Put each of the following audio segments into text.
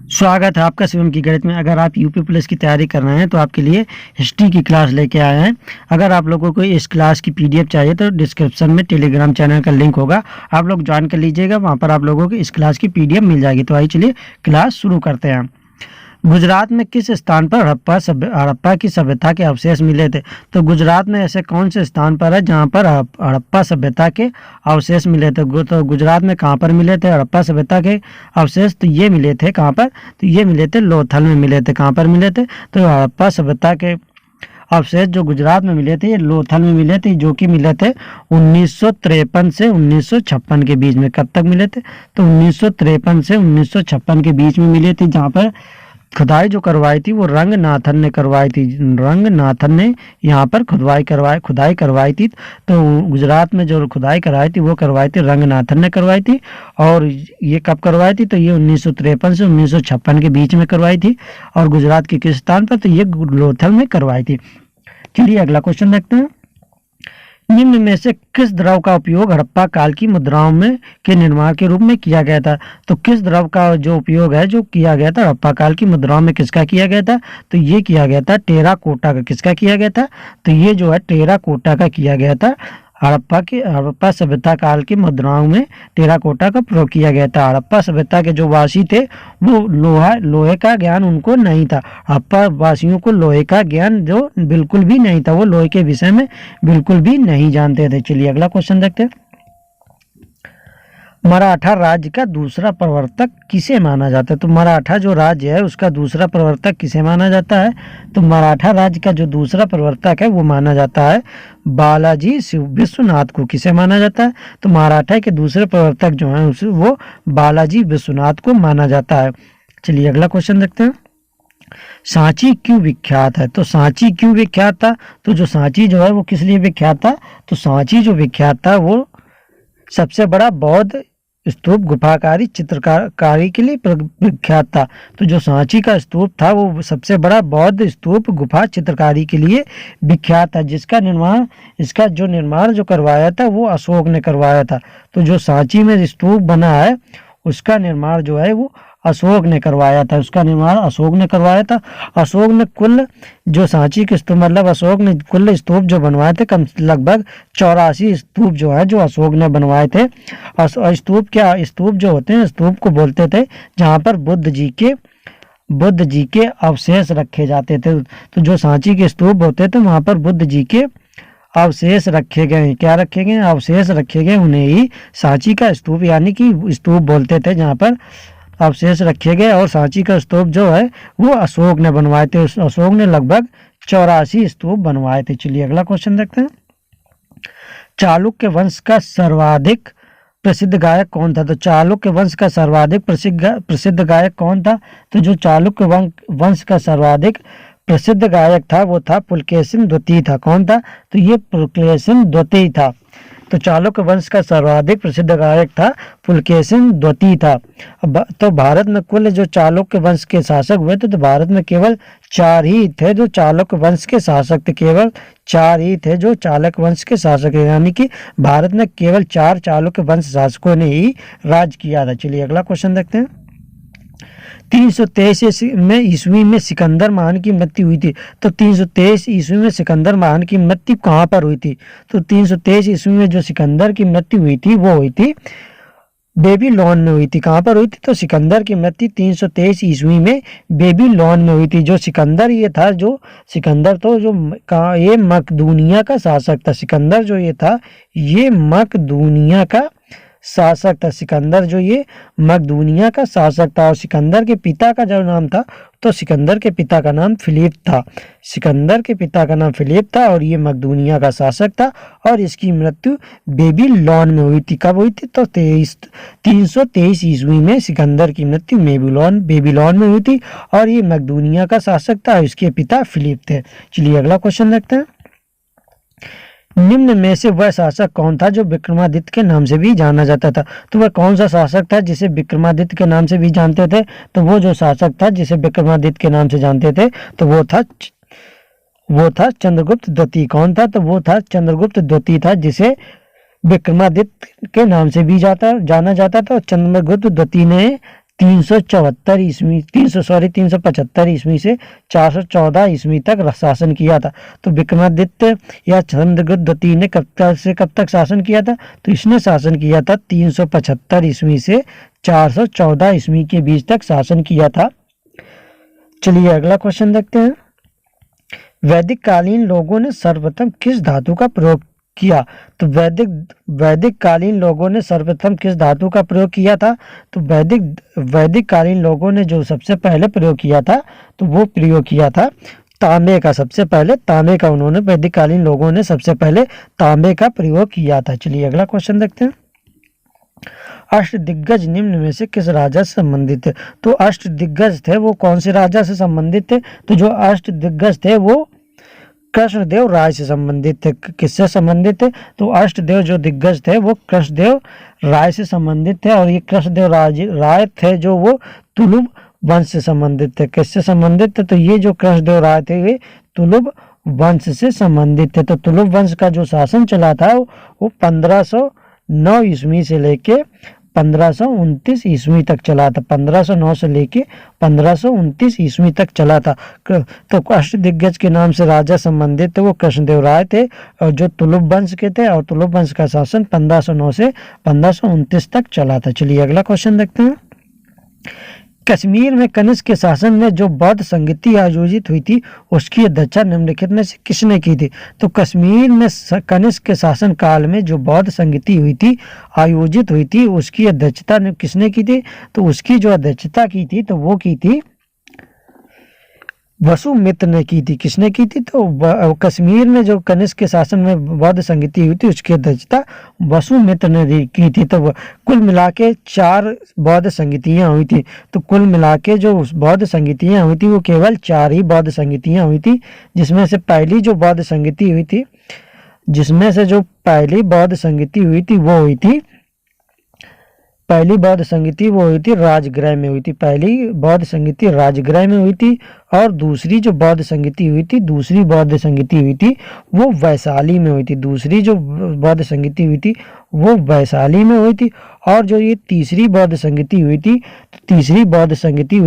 स्वागत है आपका शिवम की गणित में। अगर आप यूपी पुलिस की तैयारी कर रहे हैं तो आपके लिए हिस्ट्री की क्लास लेके आए हैं। अगर आप लोगों को इस क्लास की पीडीएफ चाहिए तो डिस्क्रिप्शन में टेलीग्राम चैनल का लिंक होगा, आप लोग ज्वाइन कर लीजिएगा। वहां पर आप लोगों को इस क्लास की पीडीएफ मिल जाएगी। तो आइए चलिए क्लास शुरू करते हैं। गुजरात में किस स्थान पर हड़प्पा की सभ्यता के अवशेष मिले थे? तो गुजरात में ऐसे कौन से स्थान पर है जहाँ पर हड़प्पा सभ्यता के अवशेष मिले थे? तो गुजरात में कहाँ पर मिले थे हड़प्पा सभ्यता के अवशेष? तो ये मिले थे कहाँ पर? तो ये मिले थे लोथल में मिले थे। कहाँ पर मिले थे? तो हड़प्पा सभ्यता के अवशेष जो गुजरात में मिले थे ये लोथल में मिले थे, जो कि मिले थे 1953 से 1956 के बीच में। कब तक मिले थे? तो 1953 से 1956 के बीच में मिले थे, जहाँ पर खुदाई जो करवाई थी वो रंगनाथन ने करवाई थी। रंगनाथन ने यहाँ पर खुदाई करवाई थी। तो गुजरात में जो खुदाई करवाई थी वो करवाई थी रंगनाथन ने करवाई थी। और ये कब करवाई थी? तो ये 1953 से 1956 के बीच में करवाई थी। और गुजरात के किस स्थान पर? तो ये लोथल में करवाई थी। चलिए अगला क्वेश्चन देखते हैं। निम्न में से किस द्रव का उपयोग हड़प्पा काल की मुद्राओं में के निर्माण के रूप में किया गया था? तो किस द्रव का जो उपयोग है जो किया गया था हड़प्पा काल की मुद्राओं में, किसका किया गया था? तो ये किया गया था टेराकोटा का। किसका किया गया था? तो ये जो है टेराकोटा का किया गया था। हड़प्पा सभ्यता काल की मुद्राओं में टेराकोटा का प्रयोग किया गया था। हड़प्पा सभ्यता के जो वासी थे वो लोहे का ज्ञान उनको नहीं था। हड़प्पा वासियों को लोहे का ज्ञान जो बिल्कुल भी नहीं था, वो लोहे के विषय में बिल्कुल भी नहीं जानते थे। चलिए अगला क्वेश्चन देखते हैं। मराठा राज्य का दूसरा प्रवर्तक किसे माना जाता है? तो मराठा जो राज्य है उसका दूसरा प्रवर्तक किसे माना जाता है? तो मराठा राज्य का जो दूसरा प्रवर्तक है वो माना जाता है बालाजी विश्वनाथ को। किसे माना जाता है? तो मराठा के दूसरे प्रवर्तक जो है वो बालाजी विश्वनाथ को माना जाता है। चलिए अगला क्वेश्चन देखते हैं। सांची क्यों विख्यात है? तो सांची क्यों विख्यात था? तो जो सांची जो है वो किस लिए विख्यात था? तो सांची जो विख्यात था वो सबसे बड़ा बौद्ध स्तूप गुफाकारी चित्रकारी के लिए विख्यात था। तो जो सांची का स्तूप था वो सबसे बड़ा बौद्ध स्तूप गुफा चित्रकारी के लिए विख्यात था, इसका जो निर्माण जो करवाया था वो अशोक ने करवाया था। तो जो सांची में स्तूप बना है उसका निर्माण जो है वो अशोक ने करवाया था। अशोक ने कुल जो सांची के स्तूप मतलब अशोक ने कुल स्तूप जो बनवाए थे कम लगभग 84 स्तूप जो है जो अशोक ने बनवाए थे। स्तूप जो होते हैं स्तूप को बोलते थे जहाँ पर बुद्ध जी के अवशेष रखे जाते थे। तो जो सांची के स्तूप होते थे वहाँ पर बुद्ध जी के अवशेष रखे गए। क्या रखे गए? अवशेष रखे गए। उन्हें ही सांची का स्तूप यानी कि स्तूप बोलते थे जहाँ पर अवशेष रखे गए। और सांची का स्तूप जो है वो अशोक ने बनवाए थे। अशोक ने लगभग 84 स्तूप बनवाए थे। चलिए अगला क्वेश्चन देखते हैं। चालुक्य वंश का सर्वाधिक प्रसिद्ध गायक कौन था? तो चालुक्य वंश का सर्वाधिक प्रसिद्ध गायक कौन था? तो जो चालुक्य वंश का सर्वाधिक प्रसिद्ध गायक था वो था पुलकेशिन द्वितीय था। कौन था? तो ये पुलकेशिन द्वितीय था। तो चालुक्य वंश का सर्वाधिक प्रसिद्ध गायक था पुलकेशिन द्वितीय था। तो भारत में कुल जो चालुक्य वंश के शासक हुए थे तो भारत में केवल 4 ही थे जो चालुक्य वंश के शासक थे। केवल 4 ही थे जो चालुक्य वंश के शासक थे, यानी कि भारत में केवल 4 चालुक्य वंश शासकों ने ही राज किया था। चलिए अगला क्वेश्चन देखते हैं। 323 में ईस्वी में सिकंदर महान की मृत्यु हुई थी। तो 323 ईस्वी में सिकंदर महान की मृत्यु कहाँ पर हुई थी? तो 323 ईस्वी में जो सिकंदर की मृत्यु हुई थी वो हुई थी बेबीलोन में हुई थी। कहाँ पर हुई थी? तो सिकंदर की मृत्यु 323 ईस्वी में बेबीलोन में हुई थी। जो सिकंदर ये था ये मकदूनिया का शासक था। सिकंदर जो ये था ये मकदूनिया का शासक था। सिकंदर जो ये मकदूनिया का शासक था। और सिकंदर के पिता का जो नाम था तो सिकंदर के पिता का नाम फिलिप था। और ये मकदूनिया का शासक था और इसकी मृत्यु बेबीलोन में हुई थी। कब हुई थी? तो 323 ईस्वी में सिकंदर की मृत्यु बेबीलोन में हुई थी और ये मकदूनिया का शासक था और इसके पिता फिलिप थे। चलिए अगला क्वेश्चन देखते हैं। निम्न में से वह शासक कौन था जो विक्रमादित्य के नाम से भी जाना जाता था? तो वह कौन सा शासक था जिसे विक्रमादित्य के नाम से भी जानते थे? तो वो जो शासक था जिसे विक्रमादित्य के नाम से जानते थे तो वो था चंद्रगुप्त द्वितीय। कौन था? तो वो था चंद्रगुप्त द्वितीय था, जिसे विक्रमादित्य के नाम से भी जाना जाता था। चंद्रगुप्त द्वितीय ने 375 ईस्वी से 414 ईस्वी तक शासन किया था। तो विक्रमादित्य या चंद्रगुप्त द्वितीय ने कब तक शासन किया था? तो इसने शासन किया था 375 ईस्वी से 414 ईस्वी के बीच तक शासन किया था। चलिए अगला क्वेश्चन देखते हैं। वैदिक कालीन लोगों ने सर्वप्रथम किस धातु का प्रयोग किया? तो वैदिक कालीन लोगों ने सर्वप्रथम किस धातु का प्रयोग किया था? तो वैदिक कालीन लोगों ने जो सबसे पहले प्रयोग किया था, तो वो प्रयोग किया था तांबे का। सबसे पहले तांबे का उन्होंने, वैदिक कालीन लोगों ने सबसे पहले तांबे का प्रयोग किया था। चलिए अगला क्वेश्चन देखते हैं। अष्टदिग्गज निम्न में से किस राजा से संबंधित थे? तो अष्टदिग्गज थे वो कौन से राजा से संबंधित थे? तो जो अष्टदिग्गज थे वो कृष्णदेव राय से संबंधित थे। किससे संबंधित थे? तो अष्टदेव जो दिग्गज थे वो कृष्णदेव राय से संबंधित थे। और ये कृष्णदेव राय थे जो वो तुलुब वंश से संबंधित थे। किससे संबंधित थे? तो ये जो कृष्णदेव राय थे ये तुलुब वंश से संबंधित थे। तो तुलुब वंश का जो शासन चला था वो 1509 ईस्वी से लेके 1529 ईस्वी तक चला था। 1509 से लेके 1529 ईस्वी तक चला था। तो अष्टदिग्गज के नाम से राजा संबंधित थे वो कृष्णदेव राय थे, और जो तुलुब वंश के थे, और तुलुब वंश का शासन 1509 से 1529 तक चला था। चलिए अगला क्वेश्चन देखते हैं। कश्मीर में कनिष्क के शासन में जो बौद्ध संगीति आयोजित हुई थी उसकी अध्यक्षता निम्नलिखित में से किसने की थी? तो कश्मीर में कनिष्क के शासन काल में जो बौद्ध संगीति आयोजित हुई थी उसकी अध्यक्षता किसने की थी? तो उसकी जो अध्यक्षता की थी तो वो की थी वसुमित्र ने की थी। किसने की थी? तो कश्मीर में जो कनिष्क के शासन में बौद्ध संगीति हुई थी उसकी अध्यक्षता वसुमित्र ने की थी। तो कुल मिला के 4 बौद्ध संगीतियाँ हुई थी। तो कुल मिला के जो बौद्ध संगीतियाँ हुई थी वो केवल 4 ही बौद्ध संगीतियाँ हुई थी, जिसमें से पहली जो बौद्ध संगीति हुई थी वो हुई थी पहली बौद्ध संगीति वो हुई थी राजगृह में हुई थी। पहली बौद्ध संगीति राजगृह में हुई थी। और दूसरी जो बौद्ध संगीति हुई थी वो वैशाली में हुई थी। दूसरी जो बौद्ध संगीति हुई थी वो वैशाली में हुई थी। और जो ये तीसरी बौद्ध संगीति हुई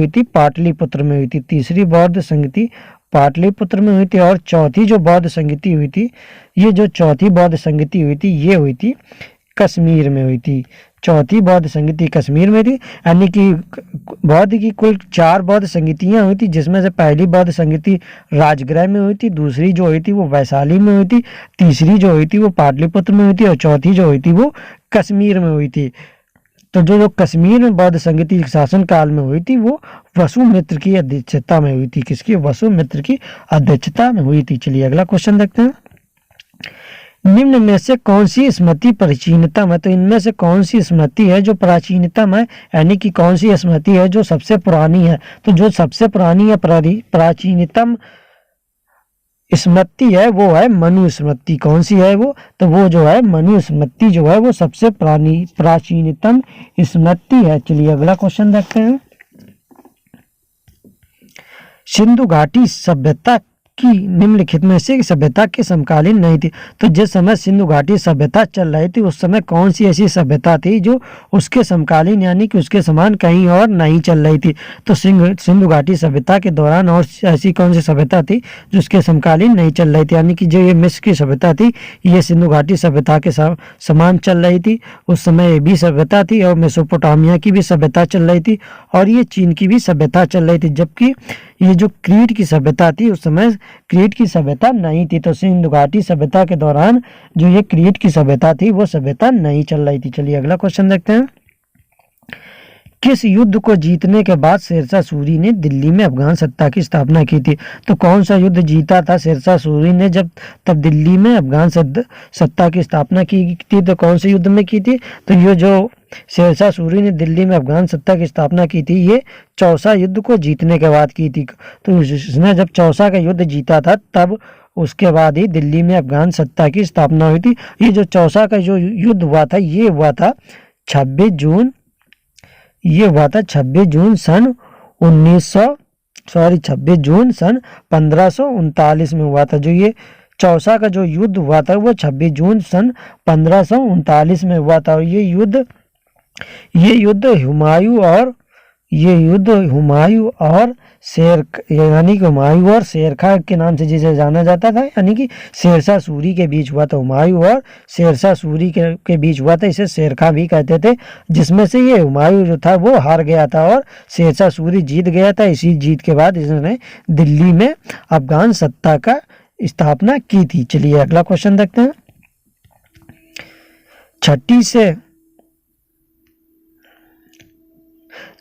थी पाटलिपुत्र में हुई थी। तीसरी बौद्ध संगीति पाटलिपुत्र में हुई थी। और चौथी जो बौद्ध संगीति हुई थी, ये जो चौथी बौद्ध संगीति हुई थी ये हुई थी कश्मीर में हुई थी। चौथी बौद्ध संगीति कश्मीर में थी। यानी कि बौद्ध की कुल 4 बौद्ध संगीतियाँ हुई थी, जिसमें से पहली बौद्ध संगीति राजगृह में हुई थी, दूसरी जो हुई थी वो वैशाली में हुई थी, तीसरी जो हुई थी वो पाटलिपुत्र में हुई थी, और चौथी जो हुई थी वो कश्मीर में हुई थी। तो जो कश्मीर में बौद्ध संगीति शासन काल में हुई थी वो वसुमित्र की अध्यक्षता में हुई थी। किसकी? वसुमित्र की अध्यक्षता में हुई थी। चलिए अगला क्वेश्चन देखते हैं। निम्न में से कौन सी स्मृति प्राचीनतम है? तो इनमें से कौन सी स्मृति है जो प्राचीनतम है, यानी कि कौन सी स्मृति है जो सबसे पुरानी है? तो जो सबसे पुरानी या प्राचीनतम स्मृति है वो है मनु स्मृति। कौन सी है वो? तो वो जो है मनु स्मृति जो है वो सबसे प्राचीनतम स्मृति है। चलिए अगला क्वेश्चन देखते हैं। सिंधु घाटी सभ्यता की निम्नलिखित में से सभ्यता के समकालीन नहीं थी। तो जिस समय सिंधु घाटी सभ्यता चल रही थी उस समय कौन सी ऐसी सभ्यता थी जो उसके समकालीन यानी कि उसके समान कहीं और नहीं चल रही थी? तो सिंधु घाटी सभ्यता के दौरान और ऐसी कौन सी सभ्यता थी जो उसके समकालीन नहीं चल रही थी? यानी कि जो ये मिस्र की सभ्यता थी ये सिंधु घाटी सभ्यता के समान चल रही थी। उस समय ये भी सभ्यता थी, और मेसोपोटामिया की भी सभ्यता चल रही थी, और ये चीन की भी सभ्यता चल रही थी। जबकि ये जो क्रीट की सभ्यता थी उस समय क्रीट की सभ्यता नहीं थी। तो सिंधु घाटी सभ्यता के दौरान जो ये क्रीट की सभ्यता थी वो सभ्यता नहीं चल रही थी। चलिए अगला क्वेश्चन देखते हैं। किस युद्ध को जीतने के बाद शेरशाह सूरी ने दिल्ली में अफगान सत्ता की स्थापना की थी? तो कौन सा युद्ध जीता था शेरशाह सूरी ने तब दिल्ली में अफगान सत्ता की स्थापना की थी? तो कौन से युद्ध में की थी? तो ये जो शेरशाह सूरी ने दिल्ली में अफगान सत्ता की स्थापना की थी ये चौसा युद्ध को जीतने के बाद की थी। तो उसने जब चौसा का युद्ध जीता था तब उसके बाद ही दिल्ली में अफगान सत्ता की स्थापना हुई थी। ये जो चौसा का जो युद्ध हुआ था ये हुआ था 26 जून सन 1539 में हुआ था। जो ये चौसा का जो युद्ध हुआ था वो 26 जून सन 1539 में हुआ था। और ये युद्ध हुमायूं और ये युद्ध हुमायूं और शेर यानी कि हुमायूं और शेरशाह के नाम से जिसे जाना जाता था, यानी कि शेरशाह सूरी के बीच हुआ था। हुमायूं और शेरशाह सूरी के बीच हुआ था, इसे शेरशाह भी कहते थे, जिसमें से ये हुमायूं जो था वो हार गया था और शेरशाह सूरी जीत गया था। इसी जीत के बाद इसने दिल्ली में अफगान सत्ता का स्थापना की थी। चलिए अगला क्वेश्चन देखते हैं।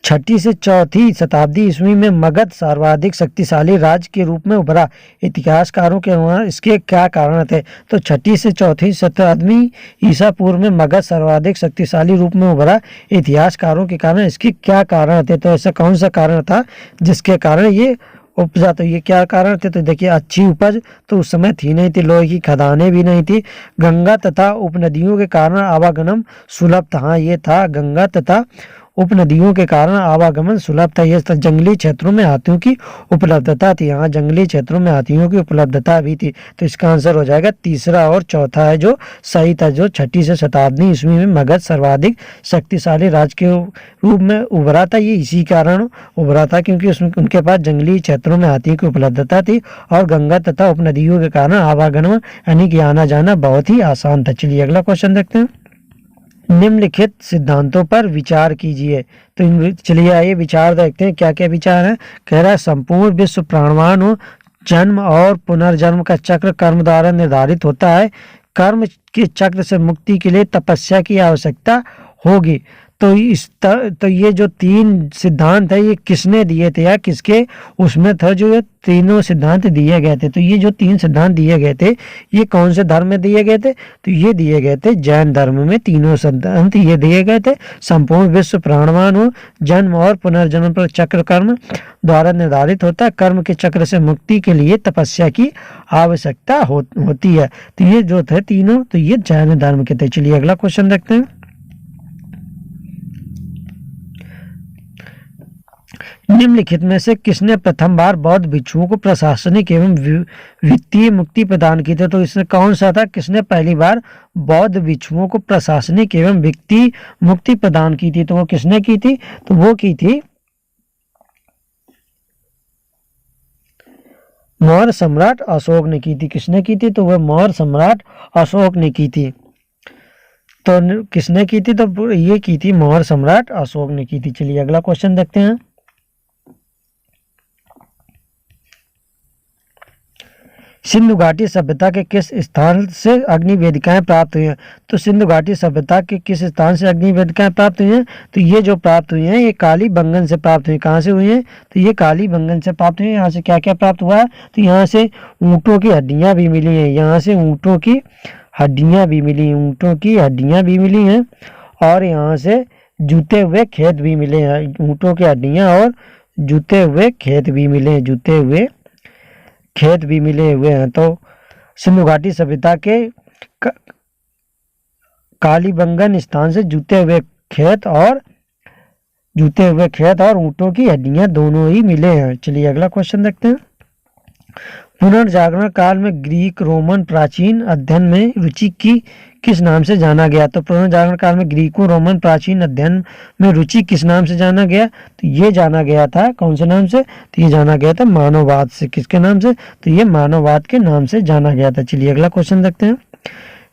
छठी से चौथी शताब्दी ईस्वी में मगध सर्वाधिक शक्तिशाली राज्य के रूप में उभरा। इतिहासकारों के अनुसार इसके क्या कारण थे? तो छठी से चौथी शताब्दी ईसा पूर्व में मगध सर्वाधिक शक्तिशाली रूप में उभरा। इतिहासकारों के कारण इसके क्या कारण थे? तो ऐसा कौन सा कारण था जिसके कारण ये उपजा? तो ये क्या कारण थे? तो देखिए, अच्छी उपज तो उस समय थी नहीं थी, लोहे की खदानें भी नहीं थी, गंगा तथा उपनदियों के कारण आवागमन सुलभ था। हाँ, ये था, गंगा तथा उपनदियों के कारण आवागमन सुलभ था। यह जंगली क्षेत्रों में हाथियों की उपलब्धता थी। हाँ, जंगली क्षेत्रों में हाथियों की उपलब्धता भी थी। तो इसका आंसर हो जाएगा तीसरा और चौथा है जो सही था, जो छठी से शताब्दी ईस्वी में मगध सर्वाधिक शक्तिशाली राज्य के रूप में उभरा था। ये इसी कारण उभरा था क्योंकि उसमें उनके पास जंगली क्षेत्रों में हाथियों की उपलब्धता थी और गंगा तथा उपनदियों के कारण आवागमन यानी कि आना जाना बहुत ही आसान था। चलिए अगला क्वेश्चन देखते हैं। निम्नलिखित सिद्धांतों पर विचार कीजिए। तो चलिए आइए विचार देखते हैं, क्या क्या विचार है। कह रहा है संपूर्ण विश्व प्राणवान हो, जन्म और पुनर्जन्म का चक्र कर्म द्वारा निर्धारित होता है, कर्म के चक्र से मुक्ति के लिए तपस्या की आवश्यकता होगी। तो ये जो तीन सिद्धांत है ये किसने दिए थे या किसके उसमें था जो ये तीनों सिद्धांत दिए गए थे? तो ये जो तीन सिद्धांत दिए गए थे ये कौन से धर्म में दिए गए थे? तो ये दिए गए थे जैन धर्म में। तीनों सिद्धांत ये दिए गए थे। संपूर्ण विश्व प्राणवान हो, जन्म और पुनर्जन्म पर चक्र कर्म द्वारा निर्धारित होता है, कर्म के चक्र से मुक्ति के लिए तपस्या की आवश्यकता होती है। तो ये जो थे तीनों, तो ये जैन धर्म के थे। चलिए अगला क्वेश्चन देखते हैं। निम्नलिखित में से किसने प्रथम बार बौद्ध भिक्षुओं को प्रशासनिक एवं वित्तीय मुक्ति प्रदान की थी? तो इसमें कौन सा था? किसने पहली बार बौद्ध भिक्षुओं को प्रशासनिक एवं वित्तीय मुक्ति प्रदान की थी? तो वो किसने की थी? तो वो की थी मौर्य सम्राट अशोक ने की थी। किसने की थी? तो वह मौर्य सम्राट अशोक ने की थी। तो किसने की थी? तो ये की थी मौर्य सम्राट अशोक ने की थी। चलिए अगला क्वेश्चन देखते हैं। सिंधु घाटी सभ्यता के किस स्थान से अग्नि वेदिकाएं प्राप्त हुई हैं? तो सिंधु घाटी सभ्यता के किस स्थान से अग्नि वेदिकाएं प्राप्त हुई हैं? तो ये जो प्राप्त हुई हैं ये कालीबंगन से प्राप्त हुई। कहाँ से हुई हैं? तो ये कालीबंगन से प्राप्त हुई है। यहाँ से क्या क्या प्राप्त हुआ है? तो यहाँ से ऊँटों की हड्डियाँ भी मिली हैं। यहाँ से ऊँटों की हड्डियाँ भी मिली, ऊँटों की हड्डियाँ भी मिली हैं और यहाँ से जूते हुए खेत भी मिले हैं। ऊँटों की हड्डियाँ और जूते हुए खेत भी मिले हैं, जूते हुए खेत भी मिले हुए हैं। तो सिंधु घाटी सभ्यता के कालीबंगन स्थान से जूते हुए खेत और ऊँटों की हड्डियां दोनों ही मिले हैं। चलिए अगला क्वेश्चन देखते हैं। पुनर्जागरण काल में ग्रीक रोमन प्राचीन अध्ययन में रुचि की किस नाम से जाना गया? तो पुनर्जागरण काल में ग्रीको रोमन प्राचीन अध्ययन में रुचि किस नाम से जाना गया? तो ये जाना गया था कौन से नाम से? तो ये जाना गया था मानववाद से। किसके नाम से? तो ये मानववाद के नाम से जाना गया था। चलिए अगला क्वेश्चन देखते हैं।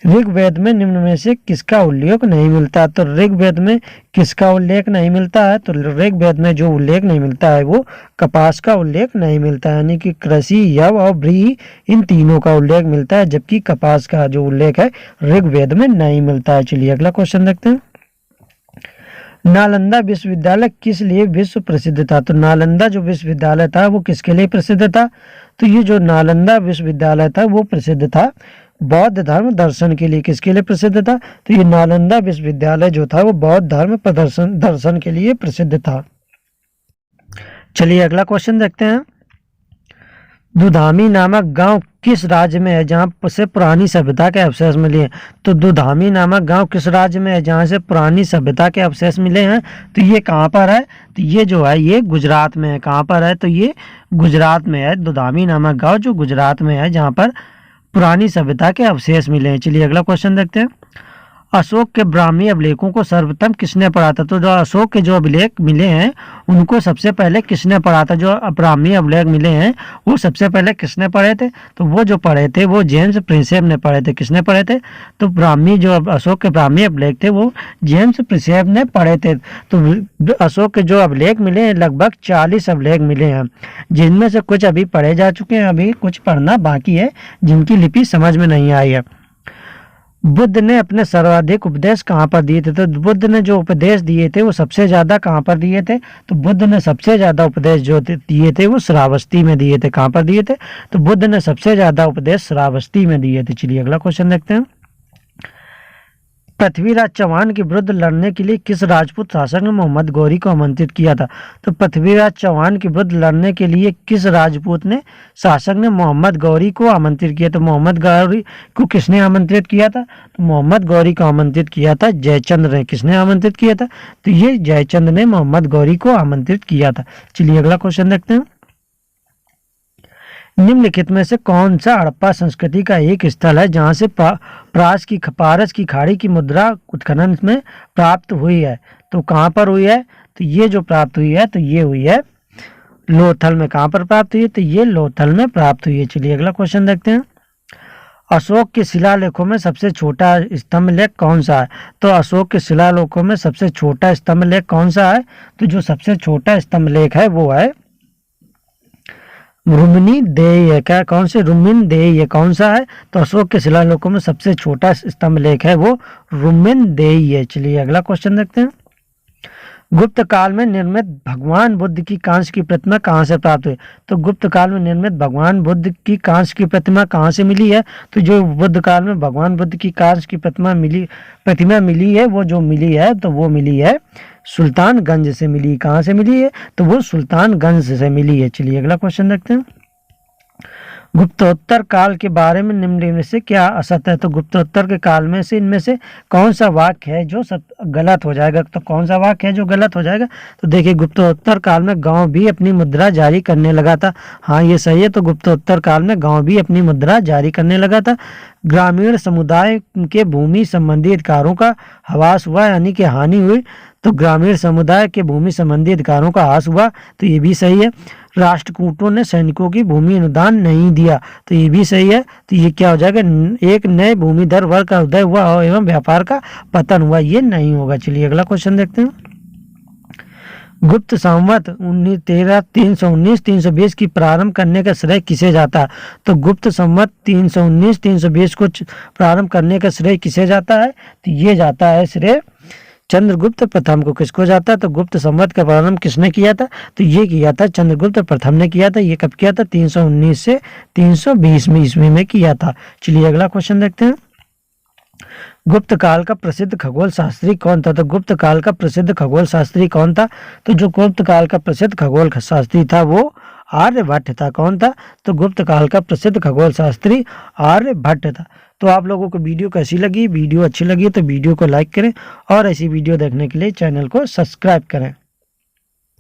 ऋग्वेद में निम्न में से किसका उल्लेख नहीं मिलता? तो ऋग्वेद में किसका उल्लेख नहीं मिलता है? तो ऋग्वेद में जो उल्लेख नहीं मिलता है वो कपास का उल्लेख नहीं मिलता है, यानी कि कृषि, यव और व्रीहि इन तीनों का उल्लेख मिलता है, जबकि कपास का जो उल्लेख है ऋग्वेद में नहीं मिलता है। चलिए अगला क्वेश्चन देखते हैं। नालंदा विश्वविद्यालय किस लिए विश्व प्रसिद्ध था? तो नालंदा जो विश्वविद्यालय था वो किसके लिए प्रसिद्ध था? तो ये जो नालंदा विश्वविद्यालय था वो प्रसिद्ध था बौद्ध धर्म दर्शन के लिए। किसके लिए प्रसिद्ध था? तो ये नालंदा विश्वविद्यालय जो था वो बौद्ध धर्म दर्शन के लिए प्रसिद्ध था। चलिए अगला क्वेश्चन देखते हैं। दुधामी नामक गांव किस राज्य में है जहां से पुरानी सभ्यता के अवशेष मिले हैं? तो दुधामी नामक गांव किस राज्य में है जहां से पुरानी सभ्यता के अवशेष मिले हैं? तो ये कहां पर है? तो ये जो है ये गुजरात में है। कहां पर है? तो ये गुजरात में है। दुधामी नामक गांव जो गुजरात में है जहां पर पुरानी सभ्यता के अवशेष मिले हैं। चलिए अगला क्वेश्चन देखते हैं। अशोक के ब्राह्मी अभिलेखों को सर्वप्रथम किसने पढ़ा था? तो जो अशोक के जो अभिलेख मिले हैं उनको सबसे पहले किसने पढ़ा था? जो ब्राह्मी अभिलेख मिले हैं वो सबसे पहले किसने पढ़े थे? तो वो जो पढ़े थे वो जेम्स प्रिंसेप ने पढ़े थे। किसने पढ़े थे? तो ब्राह्मी जो अशोक के ब्राह्मी अभिलेख थे वो जेम्स प्रिंसेप ने पढ़े थे। तो अशोक के जो अभिलेख मिले हैं लगभग 40 अभिलेख मिले हैं, जिनमें से कुछ अभी पढ़े जा चुके हैं, अभी कुछ पढ़ना बाकी है जिनकी लिपि समझ में नहीं आई है। बुद्ध ने अपने सर्वाधिक उपदेश कहाँ पर दिए थे? तो बुद्ध ने जो उपदेश दिए थे वो सबसे ज्यादा कहाँ पर दिए थे? तो बुद्ध ने सबसे ज्यादा उपदेश जो दिए थे वो श्रावस्ती में दिए थे। कहाँ पर दिए थे? तो बुद्ध ने सबसे ज्यादा उपदेश श्रावस्ती में दिए थे। चलिए अगला क्वेश्चन देखते हैं। पृथ्वीराज चौहान के विरुद्ध लड़ने के लिए किस राजपूत शासक ने मोहम्मद गौरी को आमंत्रित किया था? तो पृथ्वीराज चौहान के विरुद्ध लड़ने के लिए किस राजपूत ने शासक ने मोहम्मद गौरी को आमंत्रित किया? तो मोहम्मद गौरी को किसने आमंत्रित किया था? तो मोहम्मद गौरी को आमंत्रित किया था जयचंद्र ने। किसने आमंत्रित किया था? तो ये जयचंद्र ने मोहम्मद गौरी को आमंत्रित किया था। चलिए अगला क्वेश्चन देखते हैं। निम्नलिखित में से कौन सा हड़प्पा संस्कृति का एक स्थल है जहां से पारस की खाड़ी की मुद्रा उत्खनन में प्राप्त हुई है? तो कहां पर हुई है? तो ये जो प्राप्त हुई है तो ये हुई है लोथल में। कहां पर प्राप्त हुई है? तो ये लोथल में प्राप्त हुई है। चलिए अगला क्वेश्चन देखते हैं। अशोक के शिलालेखों में सबसे छोटा स्तंभ लेख कौन सा है? तो अशोक के शिलालेखों में सबसे छोटा स्तंभ लेख कौन सा है? तो जो सबसे छोटा स्तंभ लेख है वो है रुम्नी देय है। क्या? कौन से? रुम्न देय है। कौन सा है? तो अशोक के शिलालेखों में सबसे छोटा स्तंभ लेख है वो रुम्न देय है। चलिए अगला क्वेश्चन देखते हैं। गुप्त काल में निर्मित भगवान बुद्ध की कांस्य की प्रतिमा कहाँ से प्राप्त हुई? तो गुप्त काल में निर्मित भगवान बुद्ध की कांस्य की प्रतिमा कहाँ से मिली है? तो जो बुद्ध काल में भगवान बुद्ध की कांस्य की प्रतिमा मिली है वो जो मिली है तो वो मिली है सुल्तानगंज से मिली। कहाँ से मिली है? तो वो सुल्तानगंज से मिली है। चलिए अगला क्वेश्चन देखते हैं। गुप्तोत्तर काल के बारे में निम्न में से क्या असत्य है? तो गुप्तोत्तर के काल में से इनमें से कौन सा वाक्य है जो सब गलत हो जाएगा? तो कौन सा वाक्य है जो गलत हो जाएगा? तो देखिए, गुप्तोत्तर काल में गांव भी अपनी मुद्रा जारी करने लगा था। हाँ, ये सही है। तो गुप्तोत्तर काल में गांव भी अपनी मुद्रा जारी करने लगा था। ग्रामीण समुदाय के भूमि संबंधी अधिकारों का ह्रास हुआ, यानी कि हानि हुई। तो ग्रामीण समुदाय के भूमि संबंधी अधिकारों का ह्रास हुआ, तो ये भी सही है। राष्ट्रकूटों ने सैनिकों की भूमि अनुदान नहीं दिया, तो ये भी सही है। तो ये क्या हो जाएगा? एक नए भूमिधर वर्ग का उदय हुआ एवं व्यापार का पतन हुआ, ये नहीं होगा। चलिए अगला क्वेश्चन देखते हैं। गुप्त संवत 319-320 की प्रारंभ करने का श्रेय किसे जाता है? तो गुप्त संवत 319-320 को प्रारंभ करने का श्रेय किसे जाता है? तो ये जाता है श्रेय चंद्रगुप्त प्रथम को। किसको जाता है? तो गुप्त संवत का प्रारंभ किसने किया था? तो ये किया था चंद्रगुप्त प्रथम ने किया था। ये कब किया था? 319 से 320 में ईस्वी में किया था। चलिए अगला क्वेश्चन देखते हैं। गुप्त काल का प्रसिद्ध खगोल शास्त्री कौन था? तो गुप्त काल का प्रसिद्ध खगोल शास्त्री कौन था? तो जो गुप्त काल का प्रसिद्ध खगोल शास्त्री था वो आर्यभट्ट था। कौन था? तो गुप्त काल का प्रसिद्ध खगोल शास्त्री आर्यभट्ट था। तो आप लोगों को वीडियो कैसी लगी? वीडियो अच्छी लगी तो वीडियो को लाइक करें और ऐसी वीडियो देखने के लिए चैनल को सब्सक्राइब करें।